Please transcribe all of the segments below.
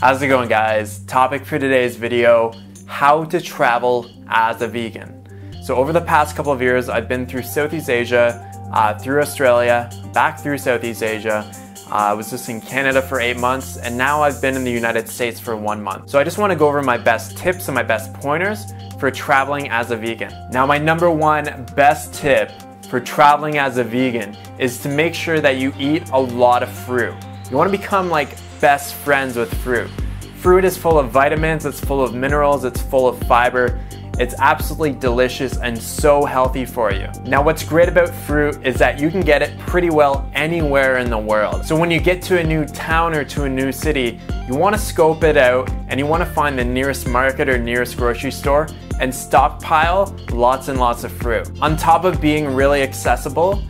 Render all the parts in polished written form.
How's it going, guys? Topic for today's video, how to travel as a vegan. So over the past couple of years, I've been through Southeast Asia, through Australia, back through Southeast Asia. I was just in Canada for 8 months, and now I've been in the United States for 1 month. So I just want to go over my best tips and my best pointers for traveling as a vegan. Now, my number one best tip for traveling as a vegan is to make sure that you eat a lot of fruit. You want to become like best friends with fruit. Fruit is full of vitamins, it's full of minerals, it's full of fiber. It's absolutely delicious and so healthy for you. Now, what's great about fruit is that you can get it pretty well anywhere in the world. So when you get to a new town or to a new city, you want to scope it out and you want to find the nearest market or nearest grocery store and stockpile lots and lots of fruit. On top of being really accessible,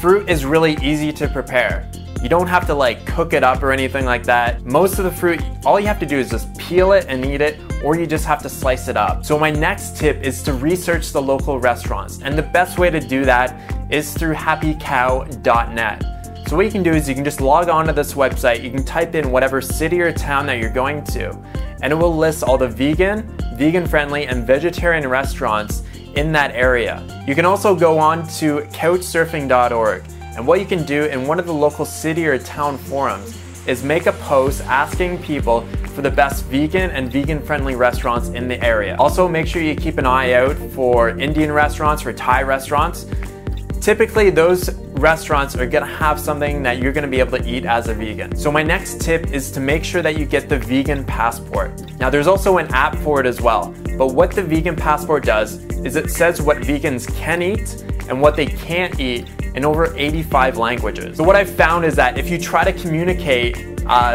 fruit is really easy to prepare. You don't have to like cook it up or anything like that. Most of the fruit, all you have to do is just peel it and eat it, or you just have to slice it up. So my next tip is to research the local restaurants. And the best way to do that is through happycow.net. So what you can do is you can just log on to this website, you can type in whatever city or town that you're going to, and it will list all the vegan-friendly, and vegetarian restaurants in that area. You can also go on to couchsurfing.org. And what you can do in one of the local city or town forums is make a post asking people for the best vegan and vegan-friendly restaurants in the area. Also, make sure you keep an eye out for Indian restaurants, for Thai restaurants. Typically, those restaurants are gonna have something that you're gonna be able to eat as a vegan. So my next tip is to make sure that you get the vegan passport. Now, there's also an app for it as well. But what the vegan passport does is it says what vegans can eat and what they can't eat in over 85 languages. So what I've found is that if you try to communicate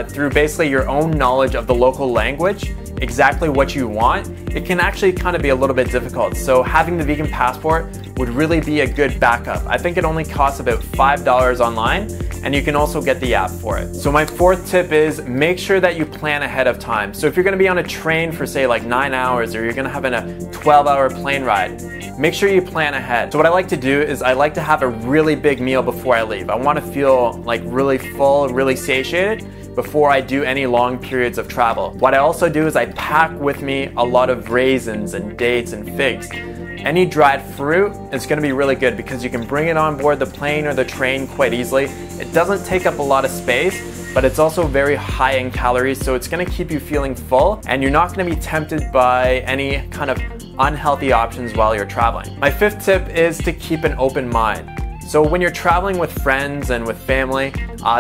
through basically your own knowledge of the local language, exactly what you want, it can actually kind of be a little bit difficult. So having the vegan passport would really be a good backup. I think it only costs about $5 online, and you can also get the app for it. So my fourth tip is make sure that you plan ahead of time. So if you're gonna be on a train for say like 9 hours, or you're gonna have a 12-hour plane ride, make sure you plan ahead. So what I like to do is I like to have a really big meal before I leave. I wanna feel like really full, really satiated before I do any long periods of travel. What I also do is I pack with me a lot of raisins and dates and figs. Any dried fruit is gonna be really good because you can bring it on board the plane or the train quite easily. It doesn't take up a lot of space, but it's also very high in calories, so it's gonna keep you feeling full, and you're not gonna be tempted by any kind of unhealthy options while you're traveling. My fifth tip is to keep an open mind. So when you're traveling with friends and with family,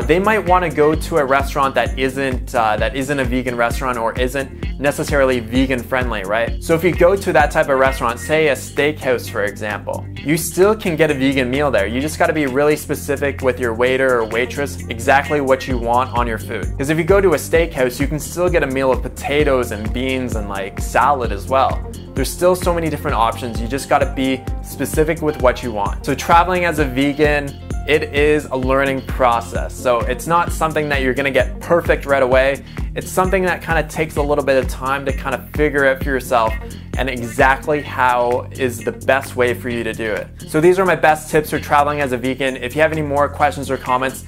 they might want to go to a restaurant that isn't a vegan restaurant or isn't necessarily vegan friendly, right? So if you go to that type of restaurant, say a steakhouse for example, you still can get a vegan meal there. You just got to be really specific with your waiter or waitress exactly what you want on your food. Because if you go to a steakhouse, you can still get a meal of potatoes and beans and like salad as well. There's still so many different options. You just gotta be specific with what you want. So traveling as a vegan, it is a learning process. So it's not something that you're gonna get perfect right away. It's something that kind of takes a little bit of time to kind of figure out for yourself and exactly how is the best way for you to do it. So these are my best tips for traveling as a vegan. If you have any more questions or comments,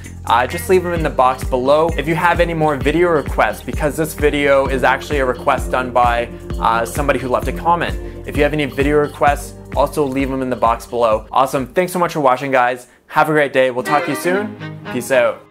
just leave them in the box below. If you have any more video requests, because this video is actually a request done by somebody who left a comment. If you have any video requests, also leave them in the box below. Awesome, thanks so much for watching, guys. Have a great day. We'll talk to you soon. Peace out.